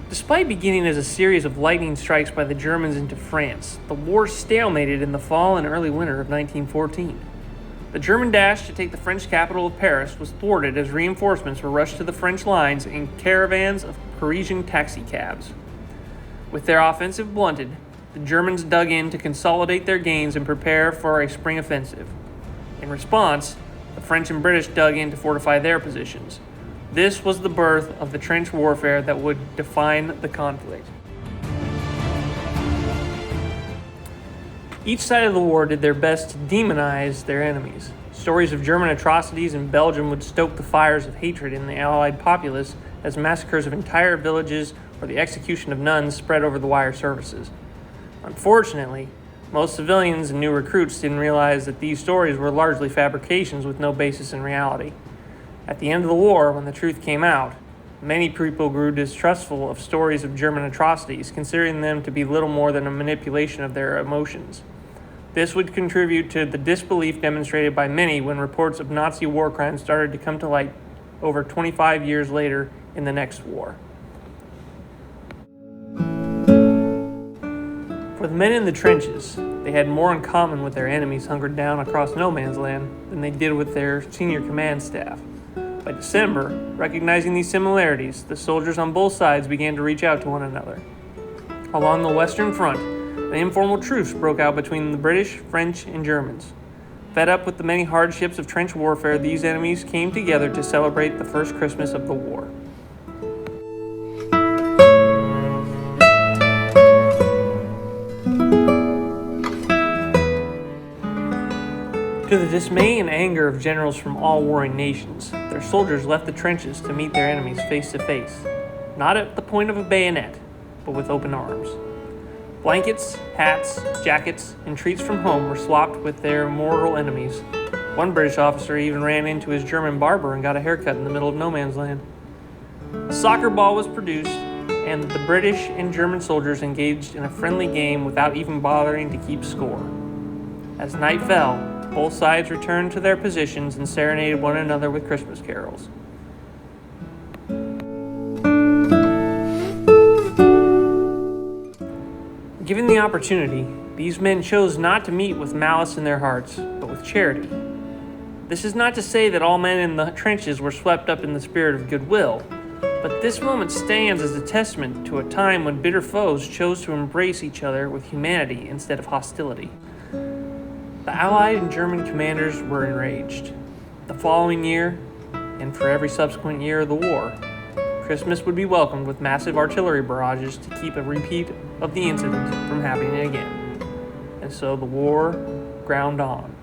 Despite beginning as a series of lightning strikes by the Germans into France, the war stalemated in the fall and early winter of 1914. The German dash to take the French capital of Paris was thwarted as reinforcements were rushed to the French lines in caravans of Parisian taxicabs. With their offensive blunted, the Germans dug in to consolidate their gains and prepare for a spring offensive. In response, the French and British dug in to fortify their positions. This was the birth of the trench warfare that would define the conflict. Each side of the war did their best to demonize their enemies. Stories of German atrocities in Belgium would stoke the fires of hatred in the Allied populace as massacres of entire villages or the execution of nuns spread over the wire services. Unfortunately, most civilians and new recruits didn't realize that these stories were largely fabrications with no basis in reality. At the end of the war, when the truth came out, many people grew distrustful of stories of German atrocities, considering them to be little more than a manipulation of their emotions. This would contribute to the disbelief demonstrated by many when reports of Nazi war crimes started to come to light over 25 years later in the next war. For the men in the trenches, they had more in common with their enemies hunkered down across no man's land than they did with their senior command staff. By December, recognizing these similarities, the soldiers on both sides began to reach out to one another. Along the Western Front, an informal truce broke out between the British, French, and Germans. Fed up with the many hardships of trench warfare, these enemies came together to celebrate the first Christmas of the war. To the dismay and anger of generals from all warring nations, their soldiers left the trenches to meet their enemies face to face, not at the point of a bayonet, but with open arms. Blankets, hats, jackets, and treats from home were swapped with their mortal enemies. One British officer even ran into his German barber and got a haircut in the middle of no man's land. A soccer ball was produced, and the British and German soldiers engaged in a friendly game without even bothering to keep score. As night fell, both sides returned to their positions and serenaded one another with Christmas carols. Given the opportunity, these men chose not to meet with malice in their hearts, but with charity. This is not to say that all men in the trenches were swept up in the spirit of goodwill, but this moment stands as a testament to a time when bitter foes chose to embrace each other with humanity instead of hostility. The Allied and German commanders were enraged. The following year, and for every subsequent year of the war, Christmas would be welcomed with massive artillery barrages to keep a repeat of the incident from happening again. And so the war ground on.